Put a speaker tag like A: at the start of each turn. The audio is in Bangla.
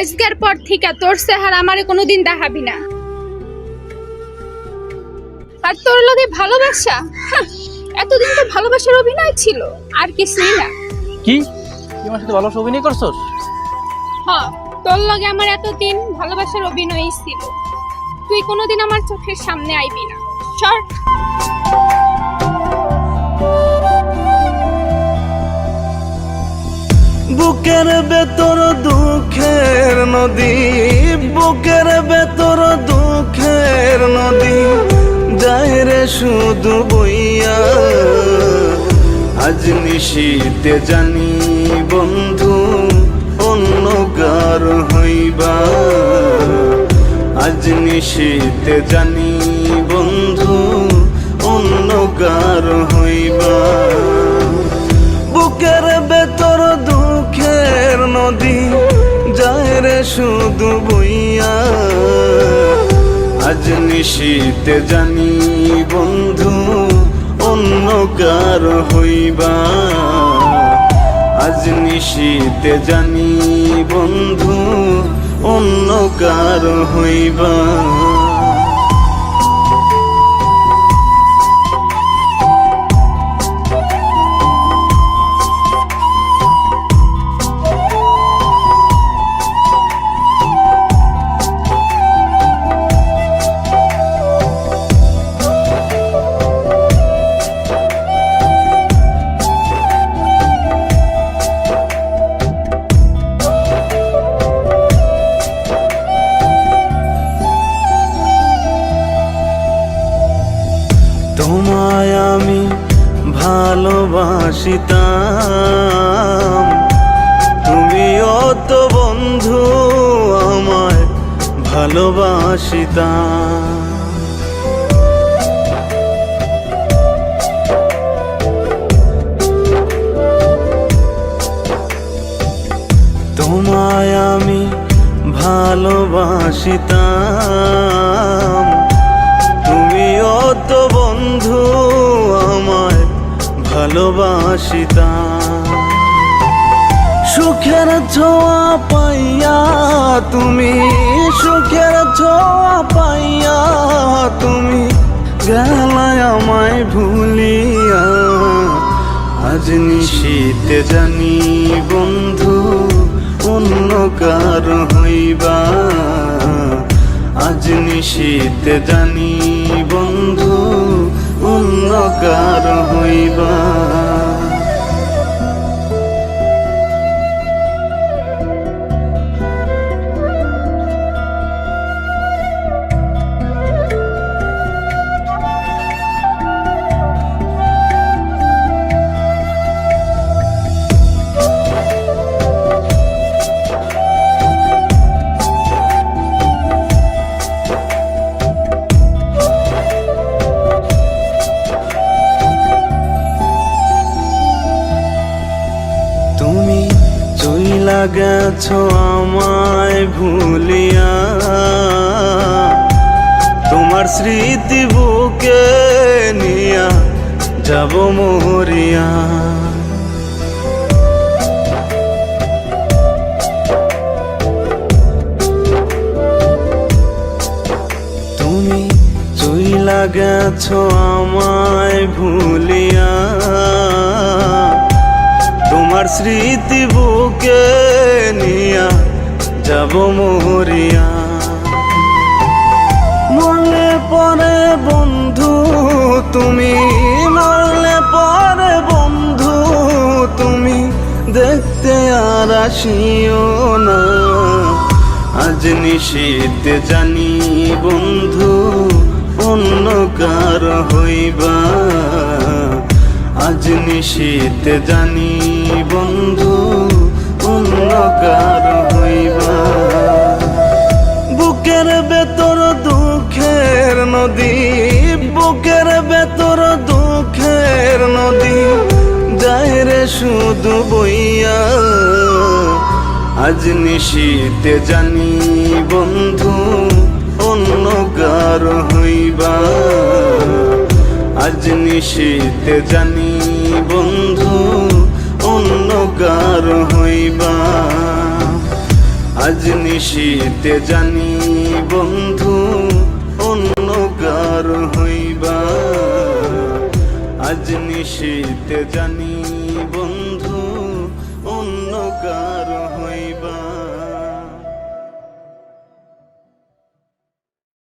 A: আজকের পর থেকে তোর চেহারা আমারে কোনোদিন দেখাবি না। আর তোর লগে ভালোবাসা, এতদিন তো ভালোবাসার অভিনয় ছিল, আর কিছুই না।
B: কি তুই আমার সাথে ভালোবাসা অভিনয় করছস?
A: হ্যাঁ, তোর লগে আমার এতদিন ভালোবাসার অভিনয়ই ছিল। তুই কোনোদিন আমার চোখের সামনে আইবি না। সর।
C: বুকের ভেতর দুঃখের নদী, বুকের ভেতর দুঃখের নদী যায় রে শুধু বইয়া। আজ নিশীতে জানি বন্ধু অন্য কার হইবা। আজ নিশীতে জানি বন্ধু অন্য কার হইবা। বুকের ভেতর দুঃখের নদী যায় রে শুধু বইয়া। আজ নিশীতে জানি বন্ধু অন্য কার হইবা। আজ নিশীতে জানি বন্ধু অন্য কার হইবা। তোমায় আমি ভালোবাসিতাম, তুমিও তো বন্ধু আমায় ভালোবাসিতাম। তোমায় আমি ভালোবাসিতাম, তুমিও তো বন্ধু আমায় ভালোবাসিতাম। সুখের ছোঁয়া পাইয়া তুমি, সুখের ছোঁয়া পাইয়া তুমি গেলায় আমায় ভুলিয়া। আজ নিশীতে জানি বন্ধু অন্য কার হইবা। আজ নিশীতে জানি বন্ধু অন্য কার হইবা। তুমি চইলা গেছো আমায় ভুলিয়া। তোমার স্মৃতি বুকে নিয়া যাব মরিয়া। তুমি চইলা গেছো আমায় ভুলিয়া। তোমার স্মৃতি বুকে নিয়া যাব মরিয়া। মরলে পরে বন্ধু তুমি, মরলে পরে বন্ধু তুমি দেখতে আর আসিও না। আজ নিশীতে জানি বন্ধু অন্য কার হইবা। আজ নিশীতে জানি বন্ধু অন্য কার হইবা। বুকের ভেতর দুঃখের নদী, বুকের ভেতর দুঃখের নদী যায় রে শুধু বইয়া। আজ নিশীতে জানি বন্ধু অন্য কার হইবা। আজ নিশীতে জানি বন্ধু অন্য কার হইবা। আজ আজ নিশীতে জানি বন্ধু অন্য কার হইবা, আজ নিশীতে জানি বন্ধু অন্য কার